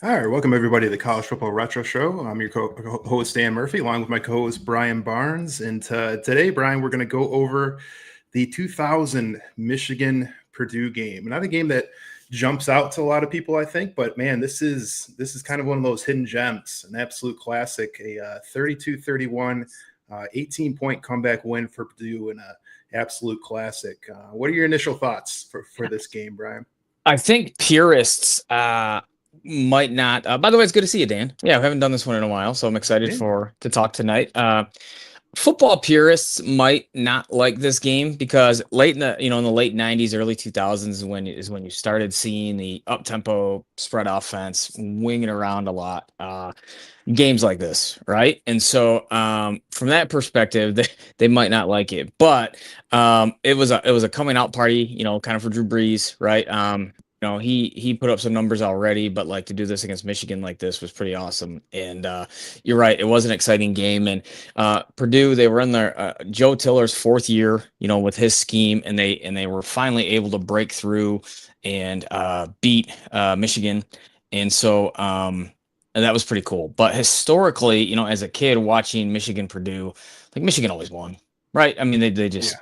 All right, welcome everybody to the College Football Retro Show. I'm your co-host Dan Murphy, along with my co-host Brian Barnes. And today, Brian, we're going to go over the 2000 Michigan Purdue game. Not a game that jumps out to a lot of people, I think, but man, this is kind of one of those hidden gems, an absolute classic, a 32-31, 18-point comeback win for Purdue, and an absolute classic. What are your initial thoughts for this game, Brian? I think purists might not. By the way, it's good to see you, Dan. Yeah, we haven't done this one in a while, so I'm excited Yeah. to talk tonight. Football purists might not like this game because late in the late '90s, early 2000s is when you started seeing the up tempo spread offense winging around a lot. Games like this, right? And so from that perspective, they might not like it, but it was a coming out party, kind of for Drew Brees, right? He put up some numbers already, but like to do this against Michigan like this was pretty awesome. And you're right, it was an exciting game. And Purdue, they were in their Joe Tiller's fourth year, with his scheme, and they were finally able to break through and beat Michigan. And so and that was pretty cool. But historically, as a kid watching Michigan Purdue, like Michigan always won, right? I mean, they just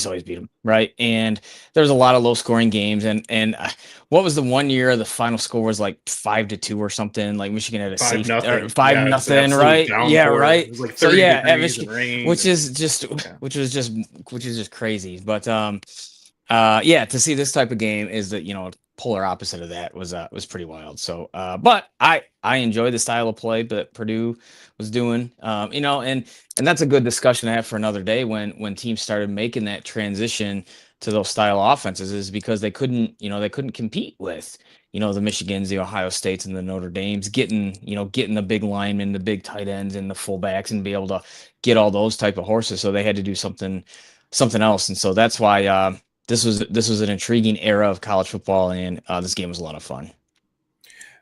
always beat them, right? And there was a lot of low scoring games. And what was the one year the final score was like 5-2 or something? Like Michigan had a 5-0. 5-0, Absolute right? Yeah, downpour. right. It was like So 30 yeah, at degrees and Michigan, rain. which is just Yeah. which is just crazy. But yeah, to see this type of game is that polar opposite of that was pretty wild. So but I enjoy the style of play that Purdue was doing. And that's a good discussion to have for another day when teams started making that transition to those style offenses, is because they couldn't compete with the Michigans, the Ohio States, and the Notre Dames, getting the big linemen, the big tight ends, and the fullbacks, and be able to get all those type of horses. So they had to do something else. And so that's why this was an intriguing era of college football, and this game was a lot of fun.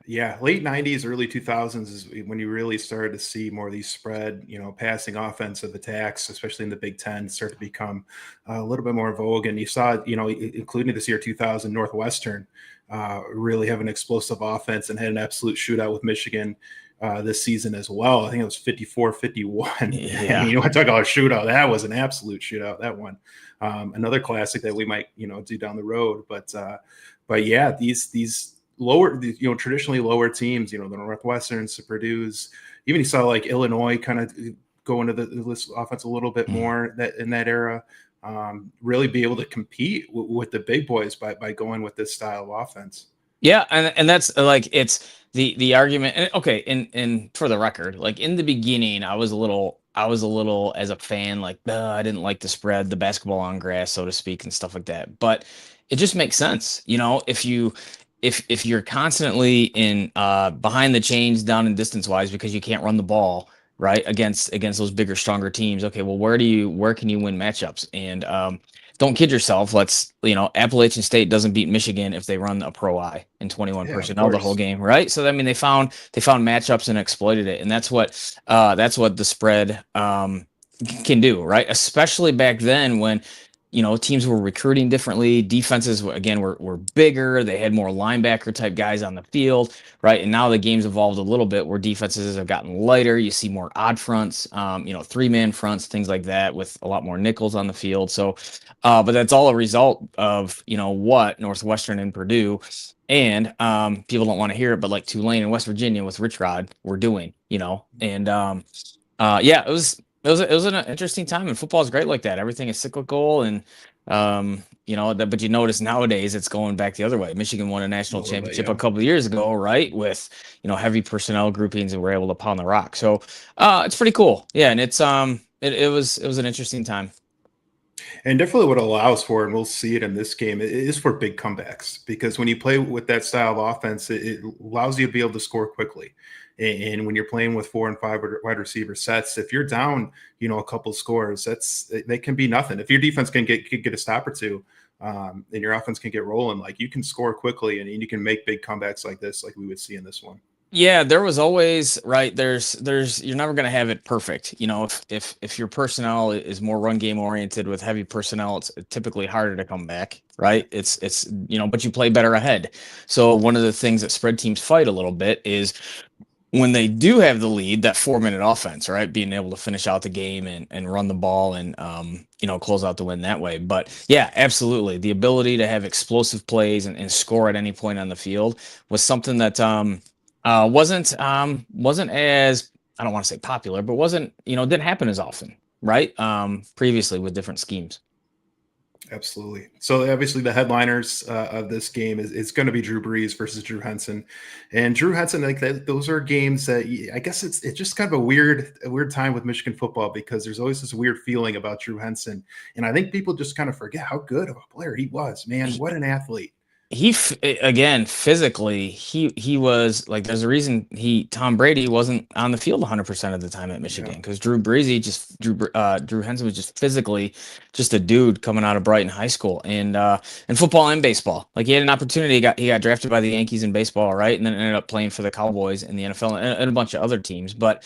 Yeah, late 90s, early 2000s is when you really started to see more of these spread, passing offensive attacks, especially in the Big Ten, start to become a little bit more vogue. And you saw, including this year 2000, Northwestern really have an explosive offense and had an absolute shootout with Michigan this season as well. I think it was 54-51. Yeah. And I talk about a shootout. That was an absolute shootout, that one. Another classic that we might, do down the road. But yeah, these lower, traditionally lower teams, the Northwesterns, the Purdue's, even you saw like Illinois kind of go into this offense a little bit more that in that era, really be able to compete with the big boys by going with this style of offense. Yeah, and that's like it's the argument. And okay, and for the record, like in the beginning, I was a little as a fan, like I didn't like the spread, the basketball on grass, so to speak, and stuff like that. But it just makes sense, if you're constantly in behind the chains, down in distance wise, because you can't run the ball right against those bigger, stronger teams. Okay, well, where can you win matchups? And don't kid yourself. Appalachian State doesn't beat Michigan if they run a pro I and 21 Yeah, of personnel the whole course. game, right? So I mean, they found matchups and exploited it, and that's what the spread can do, right? Especially back then when teams were recruiting differently. Defenses again were bigger. They had more linebacker type guys on the field, right? And now the game's evolved a little bit where defenses have gotten lighter. You see more odd fronts, 3-man fronts, things like that, with a lot more nickels on the field. So, but that's all a result of what Northwestern and Purdue and people don't want to hear it, but like Tulane and West Virginia with Rich Rod were doing, and yeah, it was an interesting time, and football is great like that. Everything is cyclical, and but you notice nowadays it's going back the other way. Michigan won a A national little bit, championship a yeah. couple of years ago, right? With heavy personnel groupings, and were able to pound the rock. So it's pretty cool. Yeah, and it was an interesting time. And definitely what it allows for, and we'll see it in this game, it is for big comebacks, because when you play with that style of offense, it allows you to be able to score quickly. And when you're playing with 4 and 5 wide receiver sets, if you're down, a couple scores, they can be nothing. If your defense can get a stop or two, and your offense can get rolling, like you can score quickly and you can make big comebacks like this, like we would see in this one. Yeah, there was always right. There's you're never gonna have it perfect. If your personnel is more run game oriented with heavy personnel, it's typically harder to come back. Yeah, Right. But you play better ahead. So one of the things that spread teams fight a little bit is when they do have the lead, that 4 minute offense, right? Being able to finish out the game and run the ball and close out the win that way. But yeah, absolutely. The ability to have explosive plays and score at any point on the field was something that wasn't as, I don't want to say popular, but didn't happen as often, right? Previously with different schemes. absolutely. So obviously the headliners of this game is going to be Drew Brees versus Drew Henson, and Drew Henson, like that. Those are games that I guess it's just kind of a weird time with Michigan football because there's always this weird feeling about Drew Henson, and I think people just kind of forget how good of a player he was. Man, what an athlete! Again, physically, he was like, there's a reason Tom Brady wasn't on the field 100% of the time at Yeah, Michigan, because Drew Henson was just physically just a dude coming out of Brighton High School, and football and baseball. Like, he had an opportunity. He got drafted by the Yankees in baseball, right? And then ended up playing for the Cowboys in the NFL and a bunch of other teams. But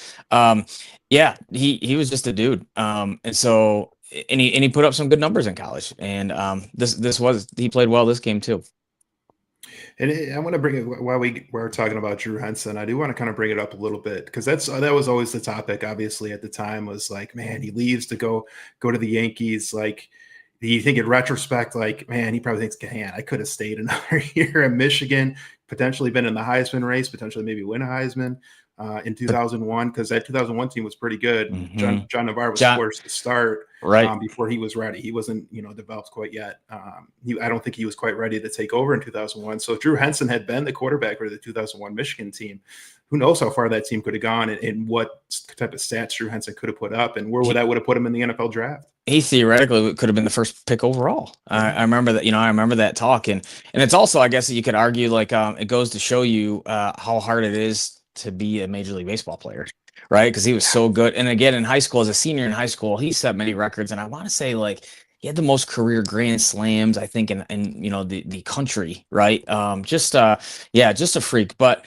yeah, he was just a dude. And so he put up some good numbers in college. And he played well this game too. and I want to bring it while we're talking about Drew Henson. I do want to kind of bring it up a little bit because that was always the topic. Obviously, at the time was like, man, he leaves to go to the Yankees. Like, do you think in retrospect, like, man, he probably thinks, man, I could have stayed another year in Michigan, potentially been in the Heisman race, potentially maybe win a Heisman in But 2001 because that 2001 team was pretty good. mhm. John Navarre was John, forced to start right. before he was ready. He wasn't, developed quite yet. I don't think he was quite ready to take over in 2001. So if Drew Henson had been the quarterback for the 2001 Michigan team, who knows how far that team could have gone and what type of stats Drew Henson could have put up and where He, would have put him in the NFL draft. he theoretically could have been the first pick overall. I, Yeah. I remember that. I remember that talk, and it's also, I guess, you could argue, like, it goes to show you how hard it is to be a Major League Baseball player, right? Because he was so good. And again, in high school, as a senior in high school, he set many records, and I want to say, like, he had the most career grand slams, I think, in the country, right? Yeah, just a freak. But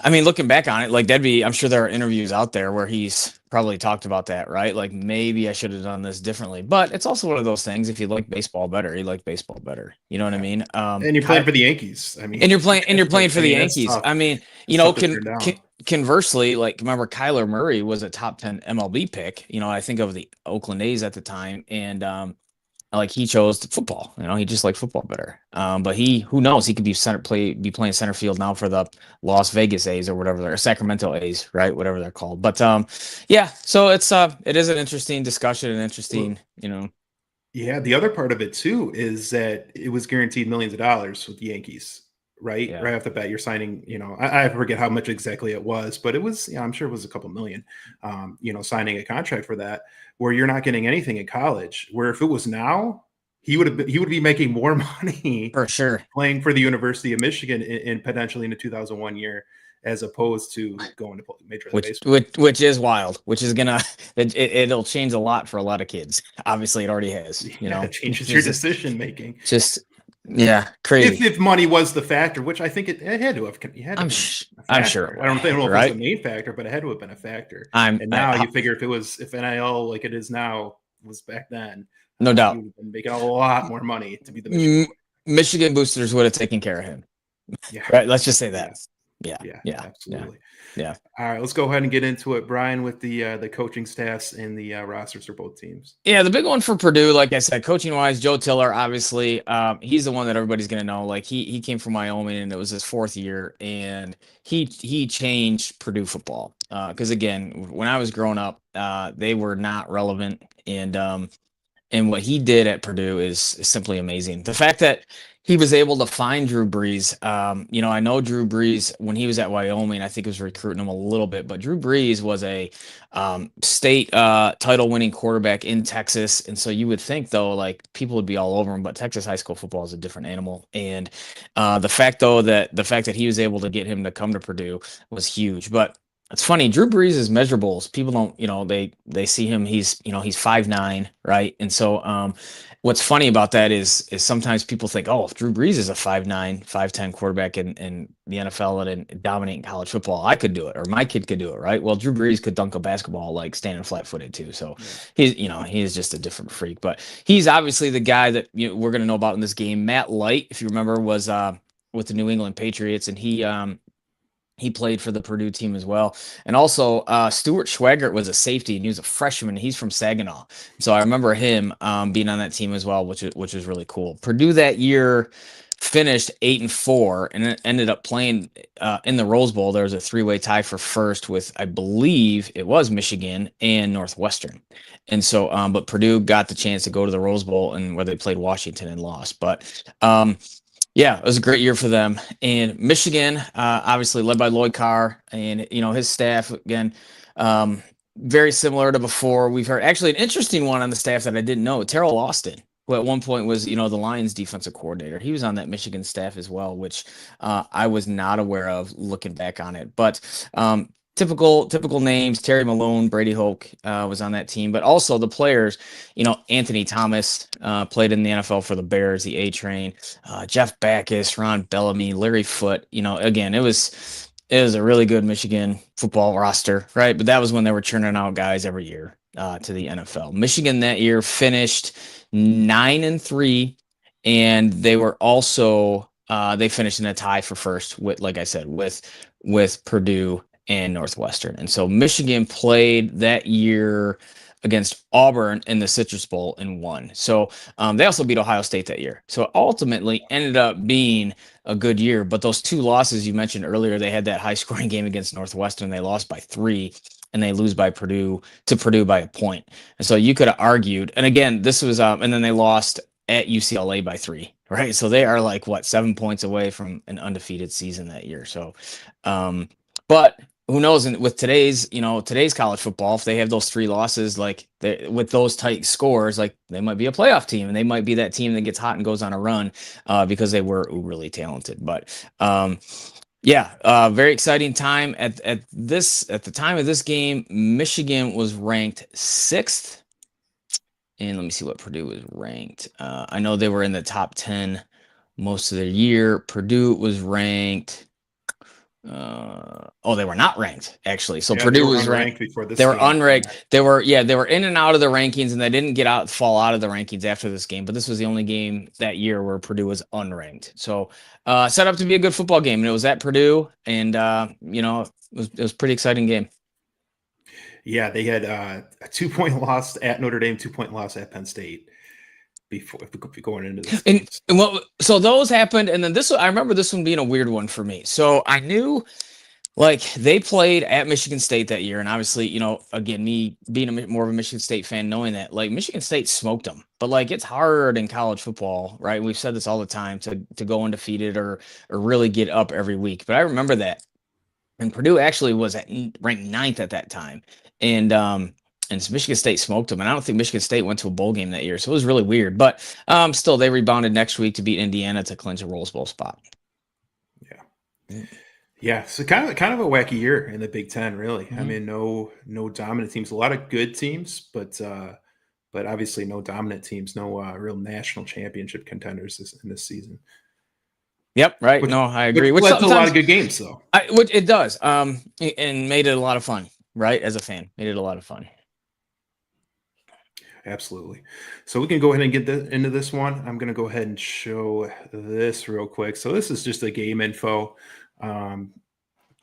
I mean, looking back on it, like, I'm sure there are interviews out there where he's probably talked about that, right? Like, maybe I should have done this differently. But it's also one of those things. If you like baseball better, you like baseball better. You know what I Yeah. mean? And you're playing for the Yankees. I mean, And you're playing for the that's Yankees. tough. I mean, It's tough to turn down. conversely, like, remember Kyler Murray was a top 10 MLB pick. I think of the Oakland A's at the time, and like, he chose football. He just liked football better. But who knows? He could be playing center field now for the Las Vegas A's or whatever they're Sacramento A's, right? Whatever they're called. But yeah. So it is an interesting discussion and Well, interesting. yeah, the other part of it too is that it was guaranteed millions of dollars with the Yankees, right? Yeah. Right off the bat, you're signing, I forget how much exactly it was, but it was, I'm sure it was a couple million, signing a contract for that, where you're not getting anything in college. Where if it was now, he would be making more money For sure. playing for the University of Michigan in potentially in the 2001 year, as opposed to going to play Major League Which Baseball. which is wild. Which is gonna it'll change a lot for a lot of kids. Obviously, it already has. Yeah, it changes your Just decision making. just yeah, If crazy. if money was the factor, which I think it had to have been a I'm sure it factor. I don't would. know if it was the Right. main factor, but it had to have been a factor. I'm And I, now you I- figure if NIL like it is now was back then, no he doubt. would have been making a lot more money to be the Michigan M- quarterback. Michigan boosters would have taken care of him. Yeah, Right. Let's just say that. yes, Yeah. yeah, Yeah. Yeah. absolutely. Yeah. All right, let's go ahead and get into it, Brian, with the coaching staffs and the rosters for both teams. Yeah. The big one for Purdue, like I said, coaching wise, Joe Tiller, obviously, he's the one that everybody's gonna know. Like, he came from Wyoming, and it was his fourth year, and he changed Purdue football. Because again, when I was growing up, they were not relevant, and what he did at Purdue is simply amazing. The fact that he was able to find Drew Brees. I know Drew Brees when he was at Wyoming, I think, was recruiting him a little bit, but Drew Brees was a state title-winning quarterback in Texas, and so you would think, though, like, people would be all over him. But Texas high school football is a different animal, and the fact that he was able to get him to come to Purdue was huge. But It's funny. Drew Brees' measurables. People don't, they see him. He's 5'9", right? And so, what's funny about that is sometimes people think, oh, if Drew Brees is a 5'9", 5'10" quarterback in the NFL and dominating college football, I could do it, or my kid could do it, right? Well, Drew Brees could dunk a basketball like standing flat-footed too. So he is just a different freak. But he's obviously the guy that we're going to know about in this game. Matt Light, if you remember, was with the New England Patriots, and he played for the Purdue team as well. And also, Stuart Schwaggart was a safety, and he was a freshman. He's from Saginaw. So I remember him being on that team as well, which was really cool. Purdue that year finished 8-4, and it ended up playing in the Rose Bowl. There was a three-way tie for first with, I believe it was Michigan and Northwestern. And so, but Purdue got the chance to go to the Rose Bowl, and where they played Washington and lost. But yeah, it was a great year for them. And Michigan, obviously led by Lloyd Carr and his staff again, very similar to before. We've heard actually an interesting one on the staff that I didn't know. Terrell Austin, who at one point was the Lions defensive coordinator. He was on that Michigan staff as well, which I was not aware of looking back on it. But typical names: Terry Malone, Brady Hoke was on that team, but also the players. Anthony Thomas played in the NFL for the Bears, the A Train. Jeff Backus, Ron Bellamy, Larry Foote. Again, it was a really good Michigan football roster, right? But that was when they were churning out guys every year to the NFL. Michigan that year finished 9-3, and they were also they finished in a tie for first with, like I said, with Purdue and Northwestern. And so Michigan played that year against Auburn in the Citrus Bowl and won. So they also beat Ohio State that year. So it ultimately ended up being a good year. But those two losses you mentioned earlier, they had that high scoring game against Northwestern. They lost by 3, and they lose by Purdue by a point. And so you could have argued, and again, this was and then they lost at UCLA by 3, right? So they are like 7 points away from an undefeated season that year. So but who knows? And with today's college football, if they have those 3 losses, like with those tight scores, like they might be a playoff team, and they might be that team that gets hot and goes on a run because they were really talented. But very exciting time at the time of this game. Michigan was ranked 6th, and let me see what Purdue was ranked. I know they were in the top 10 most of the year. Purdue was ranked. They were not ranked actually. So Purdue was ranked before this. They were unranked. They were in and out of the rankings, and they didn't fall out of the rankings after this game. But this was the only game that year where Purdue was unranked. So set up to be a good football game, and it was at Purdue, and it was a pretty exciting game. Yeah, they had a 2-point loss at Notre Dame, 2-point loss at Penn State before going into this game. So those happened, and then I remember this one being a weird one for me. So I knew, they played at Michigan State that year, and obviously, again, me being more of a Michigan State fan, knowing that Michigan State smoked them, but it's hard in college football, right? We've said this all the time to go undefeated or really get up every week. But I remember that, and Purdue actually was ranked 9th at that time, and Michigan State smoked them. And I don't think Michigan State went to a bowl game that year. So it was really weird. But still, they rebounded next week to beat Indiana to clinch a Rose Bowl spot. Yeah. Yeah. So kind of a wacky year in the Big Ten, really. Mm-hmm. I mean, no dominant teams, a lot of good teams, but obviously no dominant teams, no real national championship contenders in this season. Yep. Right. I agree. Which led to a lot of good games, though. It does. And made it a lot of fun, right? As a fan, made it a lot of fun. Absolutely. So we can go ahead and get into this one. I'm going to go ahead and show this real quick. So this is just a game info, kind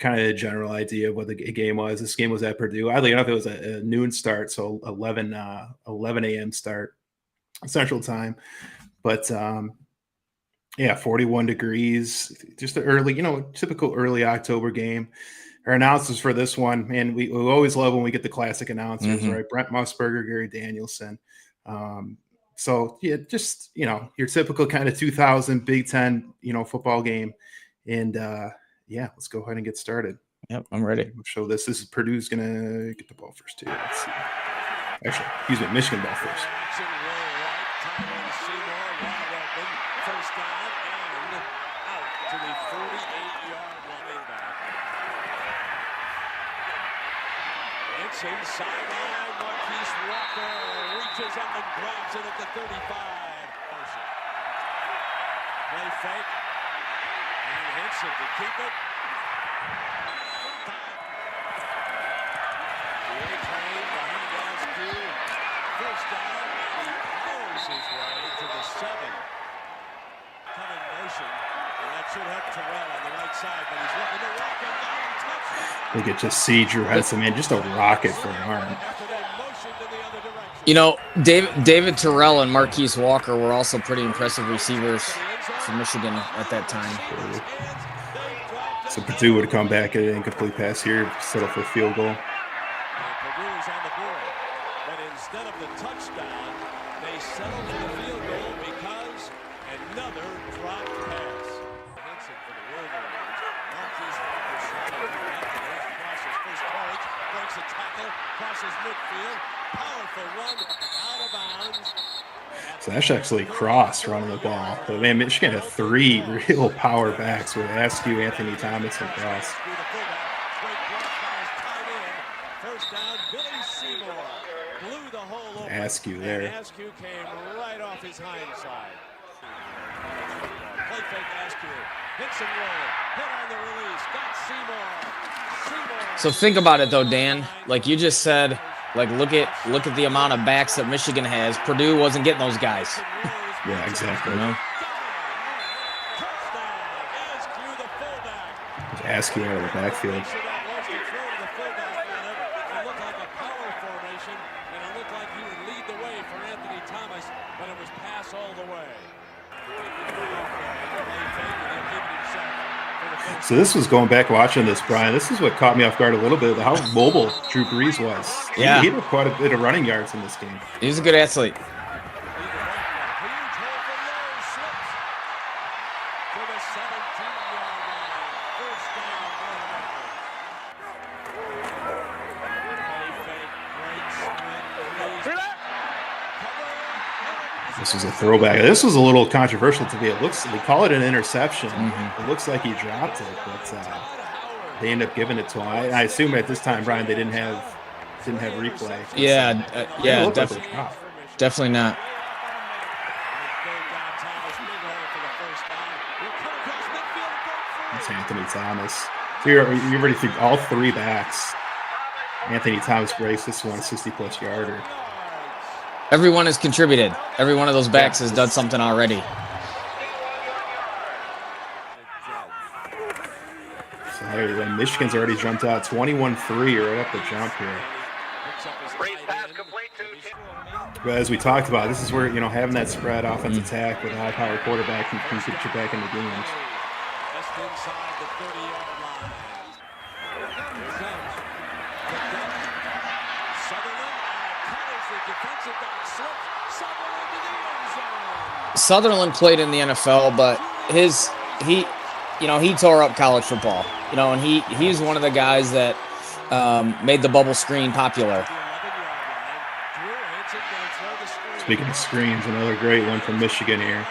of a general idea of what the game was. This game was at Purdue. Oddly enough, it was a noon start, so 11 a.m. start Central Time. But 41 degrees, just an early, typical early October game. Our announcers for this one, man, we always love when we get the classic announcers, Mm-hmm. right? Brent Musburger, Gary Danielson. Just, your typical kind of 2000 Big Ten, football game. And let's go ahead and get started. Yep, I'm ready. We'll show this. This is Purdue's going to get the ball first, too. Let's see. Actually, excuse me, Michigan ball first. Henson, sideline, Marquise Walker reaches up and grabs it at the 35. Play fake, and Henson to keep it. The A-train behind Askew. First down, he powers his way to the 7. Coming motion, and that should help Terrell on the right side, but he's looking to walk and down and touchdown. We could just see Drew Henson, man, just a rocket for an arm. You know, David Terrell and Marquise Walker were also pretty impressive receivers for Michigan at that time. So Purdue would come back at an incomplete pass here, settle for a field goal. Purdue is on the board, but instead of the touchdown, they settle for the field goal because another dropped pass. Henson for the Wolverines. Marquise Walker crosses first courage, breaks a tackle, crosses midfield, powerful run, out of bounds. So that's actually Cross running the ball. But man, Michigan had 3 real power backs with Askew, Anthony Thomas, and Cross. Askew there. Askew came right off his hind side. Play fake Askew. Henson roll. Hit on the release. Got Seymour. So think about it though, Dan. Like you just said, like look at the amount of backs that Michigan has. Purdue wasn't getting those guys. Yeah, exactly. You know? Askew out of the backfield. So this was going back watching this, Brian. This is what caught me off guard a little bit, how mobile Drew Brees was. Yeah. He had quite a bit of running yards in this game. He was a good athlete. This was a throwback. This was a little controversial to me. It looks, they call it an interception. Mm-hmm. It looks like he dropped it, but they end up giving it to him. I assume at this time, Brian, they didn't have replay. Yeah, definitely not. It's Anthony Thomas. So you're already through all 3 backs. Anthony Thomas breaks this one, 60-plus yarder. Everyone has contributed. Every one of those backs has done something already. So hey, Michigan's already jumped out 21-3 right up the jump here. But as we talked about, this is where, you know, having that spread offense attack with a high-powered quarterback can get you back in the games. Just inside the 30-yard line. Here it comes. Sutherland covers the defensive back slip. Sutherland to the end zone. Sutherland played in the NFL, but he tore up college football. You know, and he's one of the guys that made the bubble screen popular. Speaking of screens, another great one from Michigan here.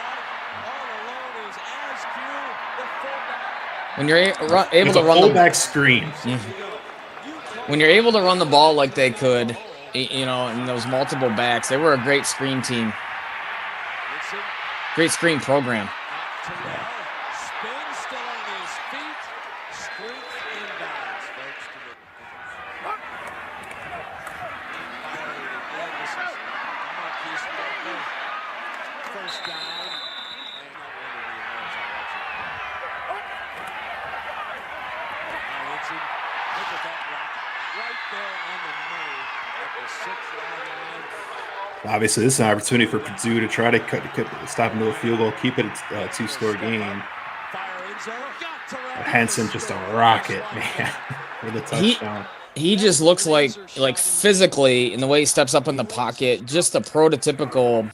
When you're able to run fullback screen. When you're able to run the ball like they could, you know, and those multiple backs, they were a great screen team. Great screen program. Yeah. Obviously, this is an opportunity for Purdue to try to stop into a field goal, keep it a 2-score game. But Henson just a rocket, man, with a touchdown. He just looks like physically, in the way he steps up in the pocket, just a prototypical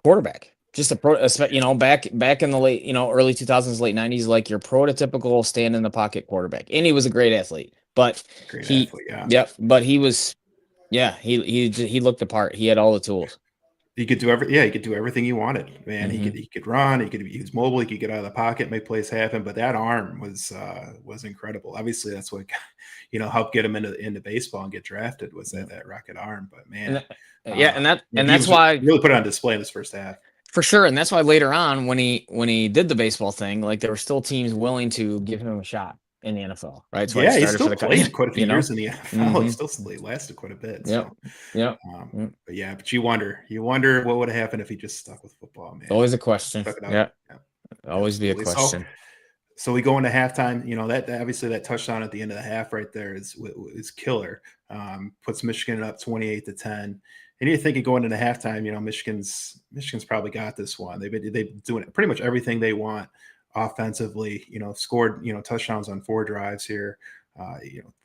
quarterback. Just back in the late, early 2000s, late 90s, like your prototypical stand in the pocket quarterback. And he was a great athlete, but he looked the part. He had all the tools. He could do he could do everything he wanted, man. Mm-hmm. He could run, he was mobile, he could get out of the pocket, make plays happen. But that arm was incredible. Obviously, that's what helped get him into baseball and get drafted was that rocket arm. But And man, that's why really put it on display in this first half. for sure. And that's why later on when he did the baseball thing, like there were still teams willing to give him a shot in the NFL, right? That's why He still played quite a few years in the NFL. Mm-hmm. He still lasted quite a bit. Yep. So. Yep. But you wonder what would have happened if he just stuck with football, man. Always a question. Yeah. Always be a question. So we go into halftime. That obviously that touchdown at the end of the half right there is killer. Puts Michigan up 28-10. And you're thinking going into halftime, Michigan's probably got this one. They've been doing pretty much everything they want offensively. Scored touchdowns on 4 drives here.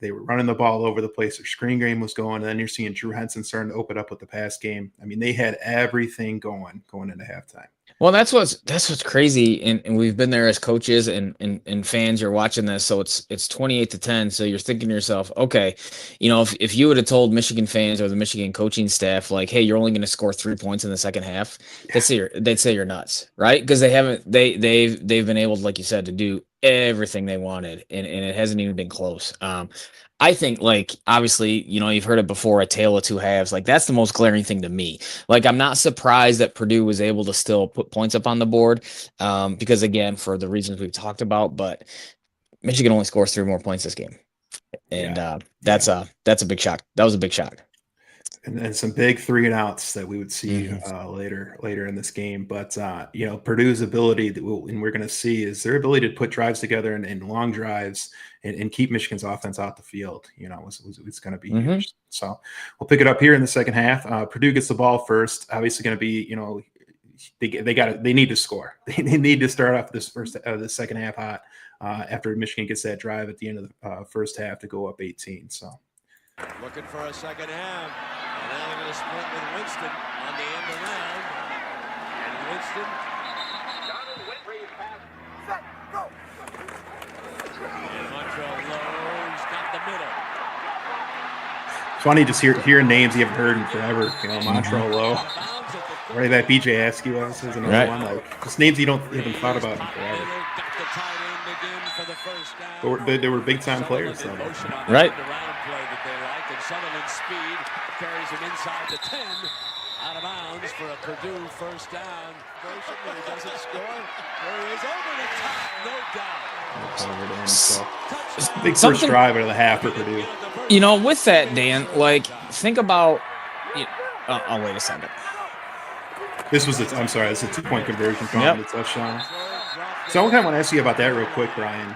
They were running the ball all over the place. Their screen game was going, and then you're seeing Drew Henson starting to open up with the pass game. I mean, they had everything going into halftime. Well, that's what's crazy, and we've been there as coaches and fans. You're watching this, so it's 28-10. So you're thinking to yourself, okay, if you would have told Michigan fans or the Michigan coaching staff, like, hey, you're only going to score 3 points in the second half, they'd say you're nuts, right? Because they've been able, like you said, to do everything they wanted, and it hasn't even been close. I think, like, obviously, you've heard it before, a tale of two halves. Like, that's the most glaring thing to me. Like, I'm not surprised that Purdue was able to still put points up on the board because, again, for the reasons we've talked about, but Michigan only scores 3 more points this game. And that's a big shock. That was a big shock. And some big 3-and-outs that we would see later in this game. But, Purdue's ability, and we're going to see, is their ability to put drives together and long drives and keep Michigan's offense out the field, it's going to be huge. So we'll pick it up here in the second half. Purdue gets the ball first. Obviously going to be, they need to score. They need to start off the second half hot after Michigan gets that drive at the end of the first half to go up 18. So looking for a second half. And now they're going to split with Winston on the end around. And Winston. And Montreal Lowe's got the middle. It's funny just hearing names you haven't heard in forever. Montreal Lowe. Right, that BJ Askew is another one. Like just names you haven't thought about in forever. But they were big time players. So. Right. Sutherland's speed carries him inside the 10, out of bounds for a Purdue first down. When he doesn't score, there he is over the top, no doubt. Big first drive out of the half for Purdue. With that, Dan, like think about. Oh, wait a second. This is a 2-point conversion from the touchdown. So I want to ask you about that real quick, Brian.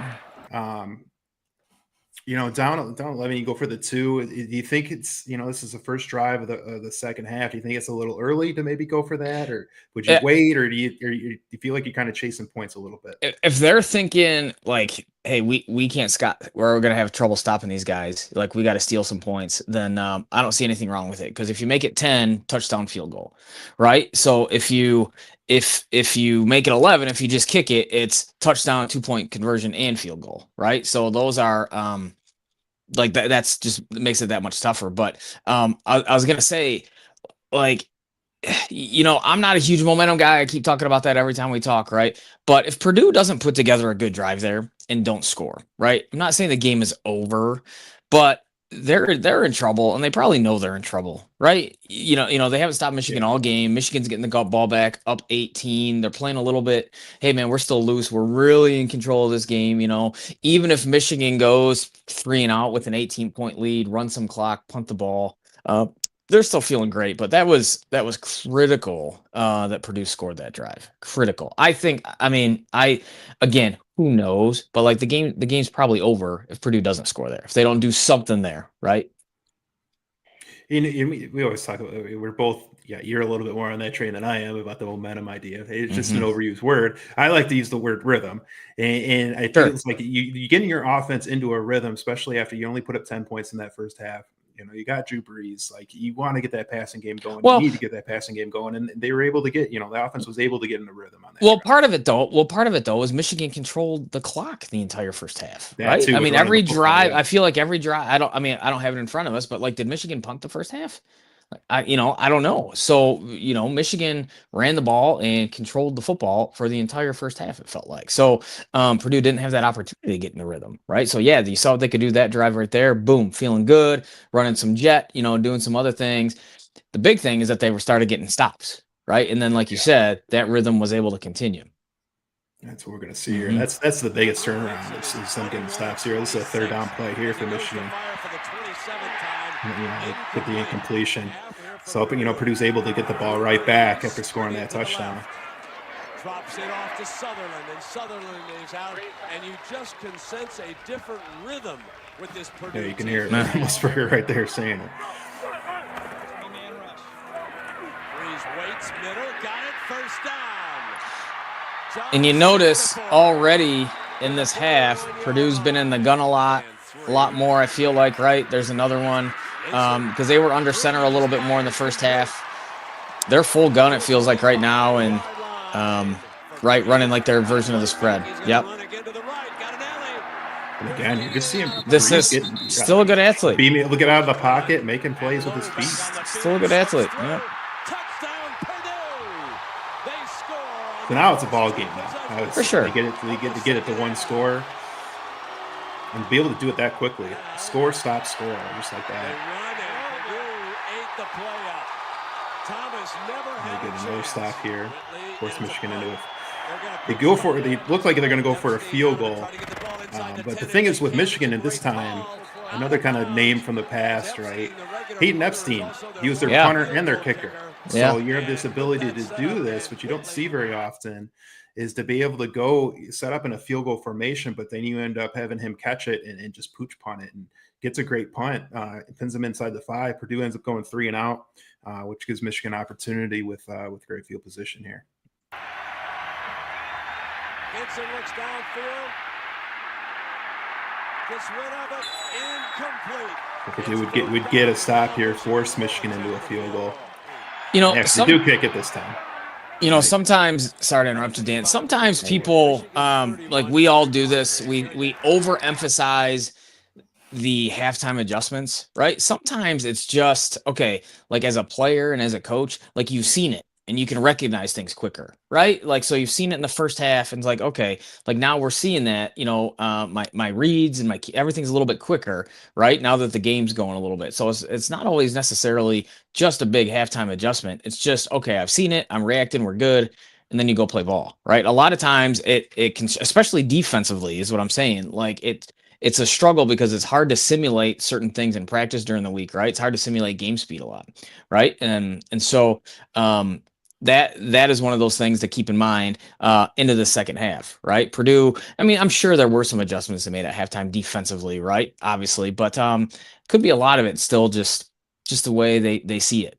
Down 11, you go for the 2. Do you think it's, this is the first drive of the second half? Do you think it's a little early to maybe go for that, or would you wait, or do you feel like you're kind of chasing points a little bit? If they're thinking like, hey, we can't we're going to have trouble stopping these guys, like we got to steal some points, then I don't see anything wrong with it. Because if you make it 10, touchdown, field goal, right? So if you make it 11, if you just kick it, it's touchdown, 2-point conversion, and field goal, right? So those are like that's just makes it that much tougher. But I was gonna say, like, I'm not a huge momentum guy. I keep talking about that every time we talk, right? But if Purdue doesn't put together a good drive there and don't score, right? I'm not saying the game is over, but they're in trouble, and they probably know they're in trouble, right? They haven't stopped Michigan all game. Michigan's getting the ball back up 18. They're playing a little bit. Hey man, we're still loose. We're really in control of this game. Even if Michigan goes 3-and-out with an 18-point lead, run some clock, punt the ball, they're still feeling great. But that was critical that Purdue scored that drive. Critical. Again, who knows? But like the game's probably over if Purdue doesn't score there. If they don't do something there, right? We always talk about, we're both, you're a little bit more on that train than I am about the momentum idea. It's just an overused word. I like to use the word rhythm. And I think it's like you getting your offense into a rhythm, especially after you only put up 10 points in that first half. You got Drew Brees. Like, you want to get that passing game going. You need to get that passing game going. And they were able to get, the offense was able to get in the rhythm on that. Well, part of it though is Michigan controlled the clock the entire first half. Right? Too, every drive, I feel like every drive, I don't have it in front of us, but like, did Michigan punt the first half? I don't know. So, Michigan ran the ball and controlled the football for the entire first half, it felt like. So, Purdue didn't have that opportunity to get in the rhythm, right? So, yeah, you saw what they could do that drive right there. Boom, feeling good, running some jet, doing some other things. The big thing is that they were started getting stops, right? And then, like you said, that rhythm was able to continue. That's what we're going to see here. And that's the biggest turnaround is them getting stops here. This is a third down play here for Michigan. With the incompletion. So, Purdue's able to get the ball right back after scoring that touchdown. Drops it off to Sutherland, and Sutherland is out, and you just can sense a different rhythm with this Purdue. Yeah, you can hear it. Musburger right there saying it. Brees waits, middle, got it, first down. And you notice already in this half, Purdue's been in the gun a lot more, I feel like, right? There's another one because they were under center a little bit more in the first half. They're full gun, it feels like right now, and running like their version of the spread. Yep. And again, you can see him. This is still a good athlete. Being able to get out of the pocket, making plays with his feet. Still a good athlete. Yeah. So now it's a ball game now. For sure. They get to get it to one score and be able to do it that quickly. Score, stop, score, just like that. They get another stop here. Force Michigan into it. They look like they're going to go for a field goal. But the thing is with Michigan at this time, another kind of name from the past, right? Hayden Epstein, he was their punter and their kicker. So you have this ability to do this, which you don't see very often, is to be able to go set up in a field goal formation, but then you end up having him catch it and just pooch punt it and gets a great punt. It pins them inside the 5. Purdue ends up going 3 and out, which gives Michigan opportunity with great field position here. Henson looks downfield. Gets rid of it. Incomplete. Purdue would get a stop here, force Michigan into a field goal. They do kick it this time. Sometimes, sorry to interrupt you, Dan. Sometimes people, like we all do this, we overemphasize the halftime adjustments, right? Sometimes it's just, okay, like as a player and as a coach, like you've seen it and you can recognize things quicker, right? Like, so you've seen it in the first half and it's like, okay, like now we're seeing that, my reads and everything's a little bit quicker, right? Now that the game's going a little bit. So it's not always necessarily just a big halftime adjustment. It's just, okay, I've seen it, I'm reacting, we're good. And then you go play ball, right? A lot of times it can, especially defensively is what I'm saying. Like it's a struggle because it's hard to simulate certain things in practice during the week, right? It's hard to simulate game speed a lot, right? And so that is one of those things to keep in mind into the second half, right? Purdue, I mean, I'm sure there were some adjustments they made at halftime defensively, right? Obviously, but could be a lot of it still just the way they see it.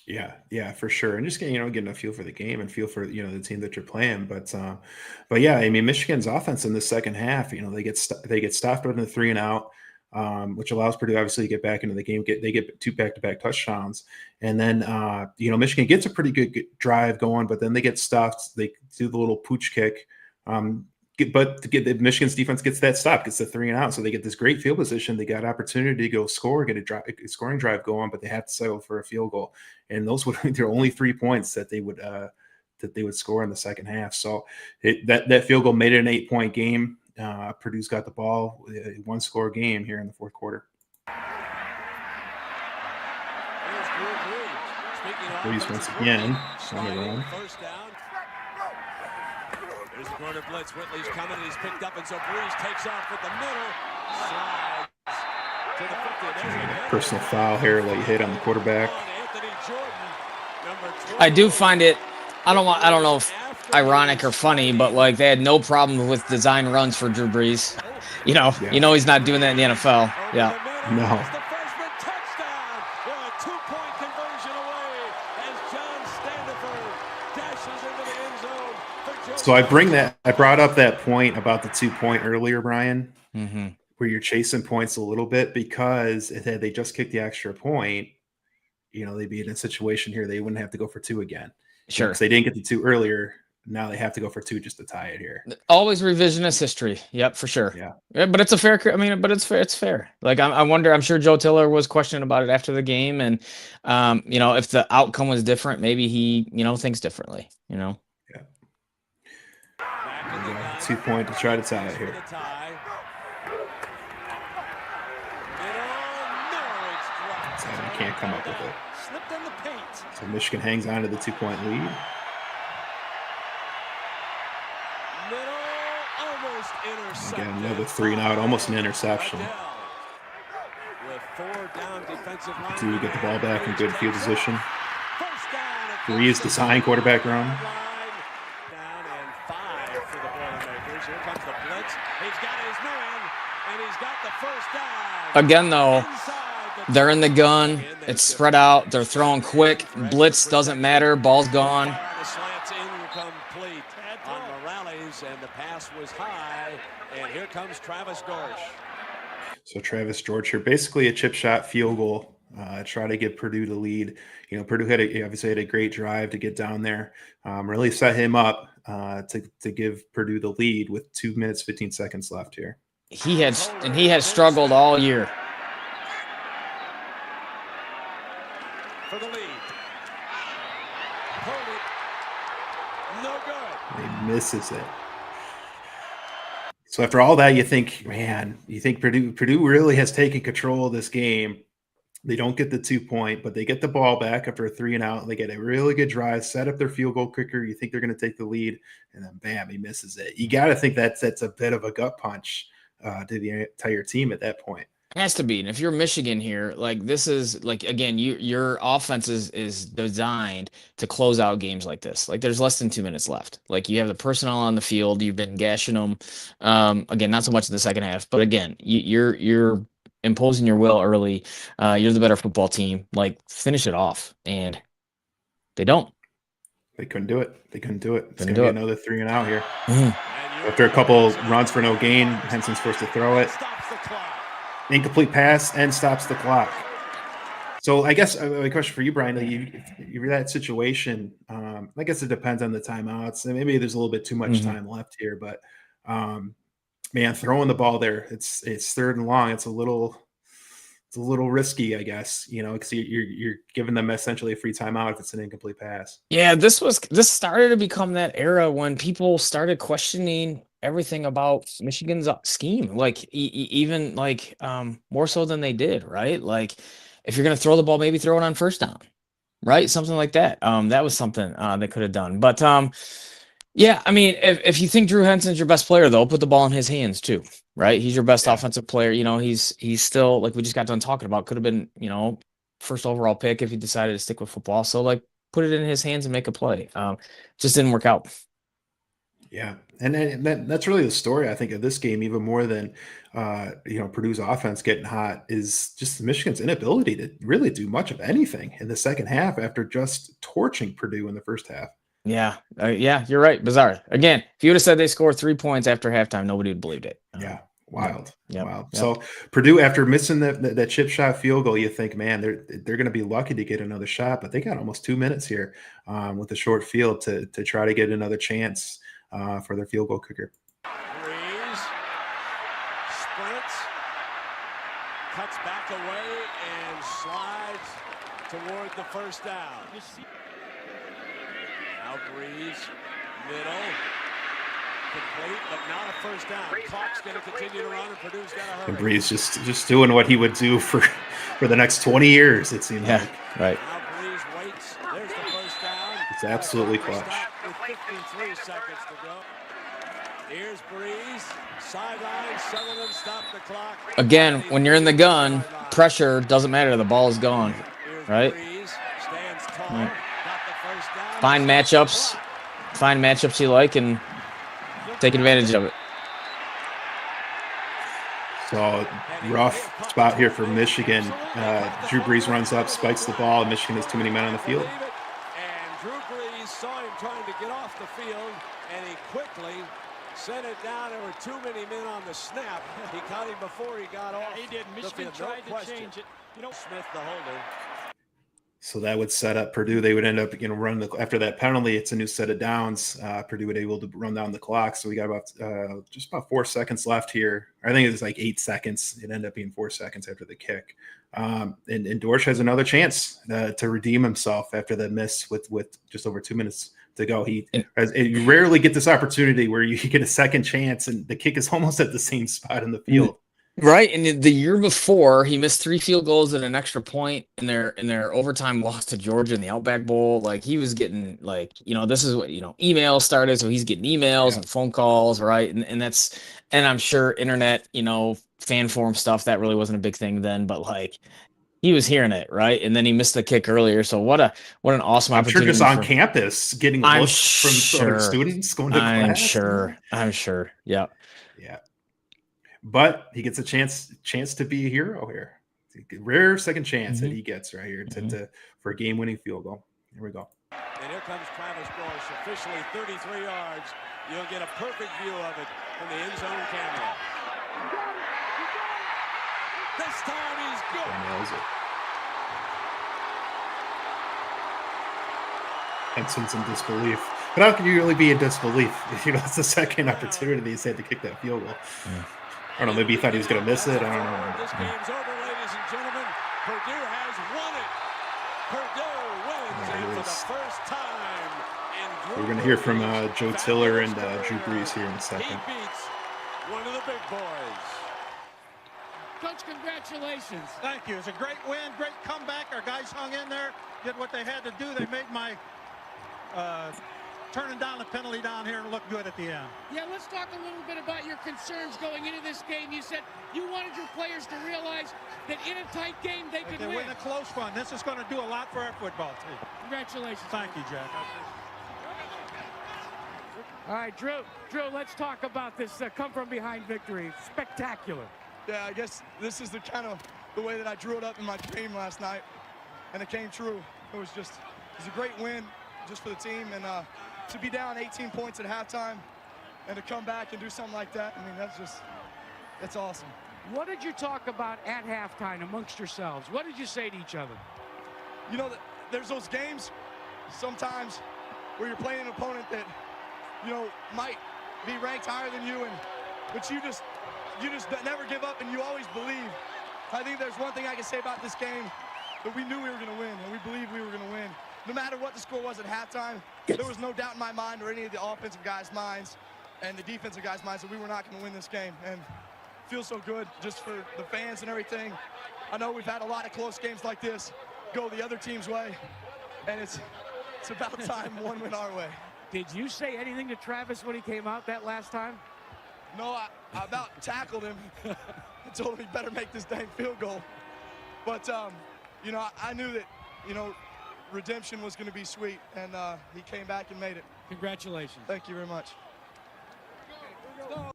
Yeah, for sure. And just getting a feel for the game and feel for, the team that you're playing. But yeah, I mean, Michigan's offense in the second half, they get stopped in the 3 and out, which allows Purdue obviously to get back into the game. They get 2 back-to-back touchdowns. And then, Michigan gets a pretty good drive going, but then they get stopped. They do the little pooch kick. Michigan's defense gets that stop, gets the 3 and out. So they get this great field position. They got opportunity to go score, get a scoring drive going, but they have to settle for a field goal. And those would be their only 3 points that they would score in the second half. So that field goal made it an 8-point game. Purdue's got the ball, a 1-score game here in the fourth quarter. Brees once again on the run. There's the corner blitz. Whitley's coming, and he's picked up, and so Brees takes off with the middle. Slides to the 50. Personal foul here, late hit on the quarterback. I do find it, I don't know if ironic or funny, but like they had no problem with design runs for Drew Brees. He's not doing that in the NFL. Yeah. No. So I brought up that point about the 2-point earlier, Brian, where you're chasing points a little bit because had they just kicked the extra point, they'd be in a situation here they wouldn't have to go for 2 again. Sure. Because they didn't get the 2 earlier. now they have to go for 2 just to tie it here. Always revisionist history. Yep, for sure. Yeah, but it's a fair. I mean, but it's fair. It's fair. Like I wonder. I'm sure Joe Tiller was questioning about it after the game, and if the outcome was different, maybe he thinks differently. Yeah. 2 point to try to tie it here. So they can't come up with it. So Michigan hangs on to the 2 point lead. Again, another 3 and out, almost an interception. Do get the ball back in good field position. Brees, the sign quarterback run. Down and 5 for the Boilermakers. Here comes the blitz. He's got his man, and he's got the first down. Again, though, they're in the gun. It's spread out. They're throwing quick. Blitz doesn't matter. Ball's gone. The slant's incomplete on Morales, and the pass was high. And here comes Travis Dorsch. So Travis George here, basically a chip shot field goal. Try to get Purdue to lead. Purdue obviously had a great drive to get down there. Really set him up to give Purdue the lead with 2 minutes 15 seconds left here. He had struggled all year. For the lead. Hold it. No good. He misses it. So after all that, you think Purdue really has taken control of this game. They don't get the 2 point, but they get the ball back after a 3 and out. They get a really good drive, set up their field goal quicker. You think they're going to take the lead, and then bam, he misses it. You got to think that's a bit of a gut punch to the entire team at that point. It has to be. And if you're Michigan here, like this is like, again, your offense is designed to close out games like this. Like there's less than 2 minutes left. Like you have the personnel on the field. You've been gashing them. Again, not so much in the second half, but again, you're imposing your will early. You're the better football team. Like finish it off. And they don't. They couldn't do it. It's going to be it. another 3 and out here. After a couple runs for no gain, Henson's forced to throw it. Incomplete pass and stops the clock. So I guess a question for you, Brian, you're that situation. I guess it depends on the timeouts. And maybe there's a little bit too much time left here, but man, throwing the ball there, it's 3rd and long. It's a little risky, I guess, because you're giving them essentially a free timeout if it's an incomplete pass. Yeah, this started to become that era when people started questioning everything about Michigan's scheme, like even like more so than they did, right? Like if you're going to throw the ball, maybe throw it on first down, right? Something like that. That was something they could have done. But yeah, I mean, if you think Drew Henson's your best player, though, put the ball in his hands too, right? He's your best offensive player. He's still, like we just got done talking about, could have been, first overall pick if he decided to stick with football. So like put it in his hands and make a play. Just didn't work out. Yeah, and that's really the story, I think, of this game, even more than Purdue's offense getting hot, is just Michigan's inability to really do much of anything in the second half after just torching Purdue in the first half. Yeah, you're right. Bizarre. Again, if you would have said they scored 3 points after halftime, nobody would have believed it. Yeah, wild. Yep. Wild. Yep. So Purdue, after missing that chip shot field goal, you think, man, they're going to be lucky to get another shot, but they got almost 2 minutes here with the short field to try to get another chance for their field goal kicker. Brees sprints, cuts back away, and slides toward the first down. Now Brees, middle, complete, but not a first down. Clock's going to continue to run, and Purdue's got to hurry. And Brees just doing what he would do for the next 20 years, it seems like. Right. Now Brees waits. There's the first down. It's absolutely clutch. With 53 seconds to go. Here's Brees, sideline, Sutherland, stop the clock. Again, when you're in the gun, pressure doesn't matter. The ball is gone, right? Brees stands tall, got the first down. Find matchups you like and take advantage of it. So rough spot here for Michigan. Drew Brees runs up, spikes the ball, and Michigan has too many men on the field. And Drew Brees saw him trying to get off the field, and he quickly sent it down. There were too many men on the snap. He caught him before he got off. He did. Michigan tried to change it. Smith, the holder. So that would set up Purdue. They would end up, run after that penalty. It's a new set of downs. Purdue would able to run down the clock. So we got just about 4 seconds left here. I think it was like 8 seconds. It ended up being 4 seconds after the kick. And Dorsch has another chance to redeem himself after the miss with just over 2 minutes to go. You rarely get this opportunity where you get a second chance, and the kick is almost at the same spot in the field. Right, and the year before, he missed 3 field goals and an extra point in their overtime loss to Georgia in the Outback Bowl. Like, he was getting, like, this is what, emails started, so he's getting emails and phone calls, right? And I'm sure internet, fan forum stuff, that really wasn't a big thing then, but like, he was hearing it, right? And then he missed the kick earlier. So what an awesome opportunity. Sure, just on campus getting looks from other students going to class. I'm sure. Yeah. Yeah. But he gets a chance to be a hero here. Rare second chance that he gets right here for a game-winning field goal. Here we go. And here comes Travis Dorsch, officially 33 yards. You'll get a perfect view of it from the end zone camera. This time he's good. Nails it. Henson's in disbelief. But how can you really be in disbelief? It's the second opportunity he's had to kick that field goal. Yeah. I don't know, maybe he thought he was going to miss it. I don't know. This game's over, ladies and gentlemen. Purdue has won it. Purdue wins it for the first time. We're going to hear from Joe Tiller and Drew Brees here in a second. He beats one of the big boys. Coach, congratulations. Thank you. It's a great win, great comeback. Our guys hung in there, did what they had to do. They made my turning down the penalty down here and look good at the end. Yeah, let's talk a little bit about your concerns going into this game. You said you wanted your players to realize that in a tight game they could win. Win a close one. This is going to do a lot for our football team. Congratulations. Thank you, Jack. All right, Drew, let's talk about this come from behind victory. Spectacular. Yeah, I guess this is the way that I drew it up in my dream last night, and it came true. It was a great win just for the team, and to be down 18 points at halftime and to come back and do something like that, I mean, that's awesome. What did you talk about at halftime amongst yourselves? What did you say to each other? There's those games sometimes where you're playing an opponent that, might be ranked higher than you, but you just never give up, and you always believe. I think there's one thing I can say about this game, that we knew we were going to win, and we believed we were going to win. No matter what the score was at halftime, there was no doubt in my mind or any of the offensive guys' minds and the defensive guys' minds that we were not going to win this game. And it feels so good just for the fans and everything. I know we've had a lot of close games like this go the other team's way, and it's about time one went our way. Did you say anything to Travis when he came out that last time? No, I about tackled him. I told him he better make this dang field goal. But, I knew that, redemption was going to be sweet, and he came back and made it. Congratulations. Thank you very much. All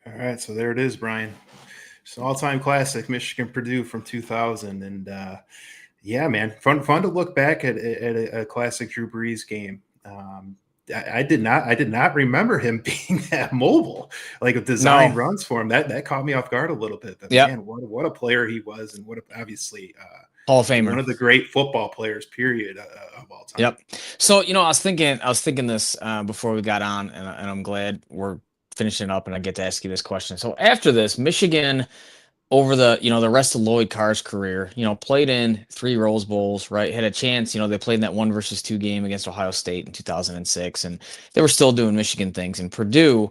right, so there it is, Brian. It's an all-time classic, Michigan-Purdue from 2000, and yeah, man, fun to look back at a classic Drew Brees game. I did not remember him being that mobile, like with design runs for him. That caught me off guard a little bit. But man, what a player he was, and obviously Hall of Famer, one of the great football players, period, of all time. Yep. So I was thinking this before we got on, and I'm glad we're finishing up, and I get to ask you this question. So after this, Michigan, over the rest of Lloyd Carr's career, played in 3 Rose Bowls, right? Had a chance, they played in that 1-2 game against Ohio State in 2006, and they were still doing Michigan things. And Purdue,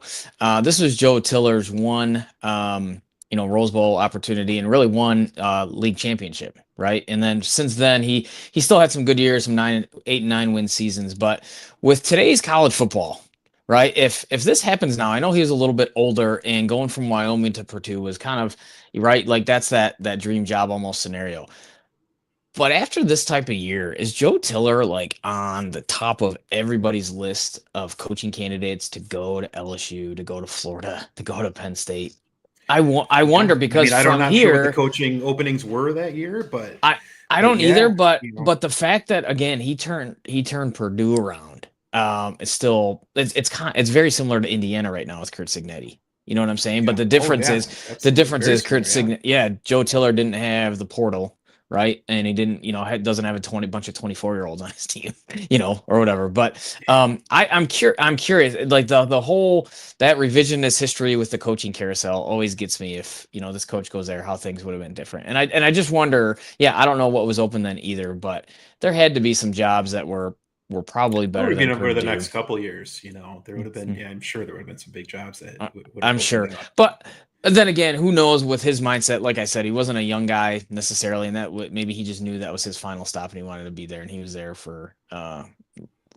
this was Joe Tiller's one, Rose Bowl opportunity, and really one league championship, right? And then since then, he still had some good years, some 8 and 9 win seasons. But with today's college football, right? If this happens now, I know he was a little bit older, and going from Wyoming to Purdue was kind of right. Like that's that dream job almost scenario. But after this type of year, is Joe Tiller like on the top of everybody's list of coaching candidates to go to LSU, to go to Florida, to go to Penn State? I wonder, because I'm not sure what the coaching openings were that year, but I don't either. But but the fact that again he turned Purdue around. It's still it's very similar to Indiana right now with Curt Cignetti. You know what I'm saying? Yeah. But the difference is Curt Cignetti. Yeah, Joe Tiller didn't have the portal, right? And he didn't, doesn't have a bunch of 24-year-olds on his team, or whatever. But I'm curious, like the whole that revisionist history with the coaching carousel always gets me. If this coach goes there, how things would have been different. And I just wonder. Yeah, I don't know what was open then either, but there had to be some jobs that were probably better than over the Purdue. next couple of years, there would have been. Yeah, I'm sure there would have been some big jobs that would have I'm sure, opened up. but then again, who knows with his mindset? Like I said, he wasn't a young guy necessarily, and maybe he just knew that was his final stop, and he wanted to be there, and he was there for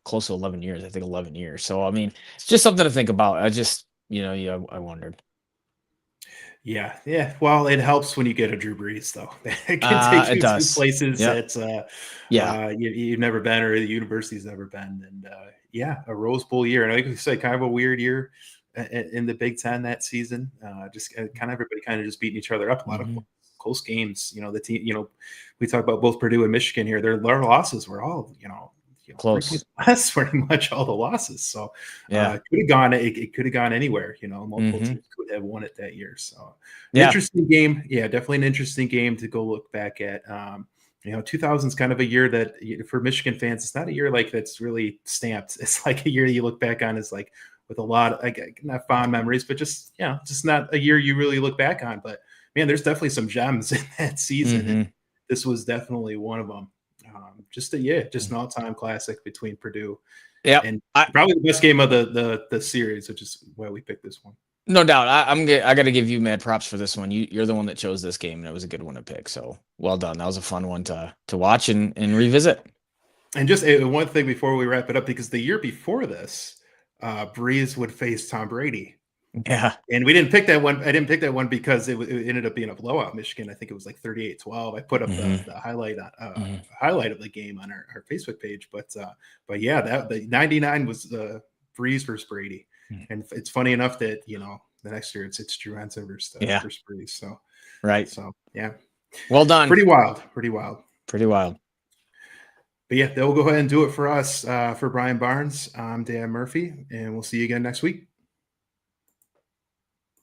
close to 11 years. I think 11 years. So I mean, it's just something to think about. I just, I wondered. Yeah. Well, it helps when you get a Drew Brees, though. It can take you to places that you've never been, or the university's never been. And a Rose Bowl year, and like you said, kind of a weird year in the Big Ten that season. Just kind of everybody kind of just beating each other up. A lot of close games. The team. We talk about both Purdue and Michigan here. Their losses were all close. That's pretty much all the losses. So it could have gone. It could have gone anywhere. Multiple teams could have won it that year. So interesting game. Yeah, definitely an interesting game to go look back at. 2000 is kind of a year that for Michigan fans, it's not a year like that's really stamped. It's like a year you look back on as like with a lot of not fond memories, but just not a year you really look back on. But man, there's definitely some gems in that season. And this was definitely one of them. Just an all-time classic between Purdue and probably the best game of the series, which is why we picked this one. No doubt. I got to give you mad props for this one. You're the one that chose this game, and it was a good one to pick. So well done. That was a fun one to watch and revisit. And just one thing before we wrap it up, because the year before this, Brees would face Tom Brady. Yeah. And we didn't pick that one. I didn't pick that one because it ended up being a blowout. Michigan, I think it was like 38-12. I put up the highlight highlight of the game on our Facebook page. But yeah, the 99 was Brees versus Brady. And it's funny enough that the next year it's Drew Henson versus Brees. So right. So yeah. Well done. Pretty wild. But yeah, they'll go ahead and do it for us. For Brian Barnes, I'm Dan Murphy, and we'll see you again next week.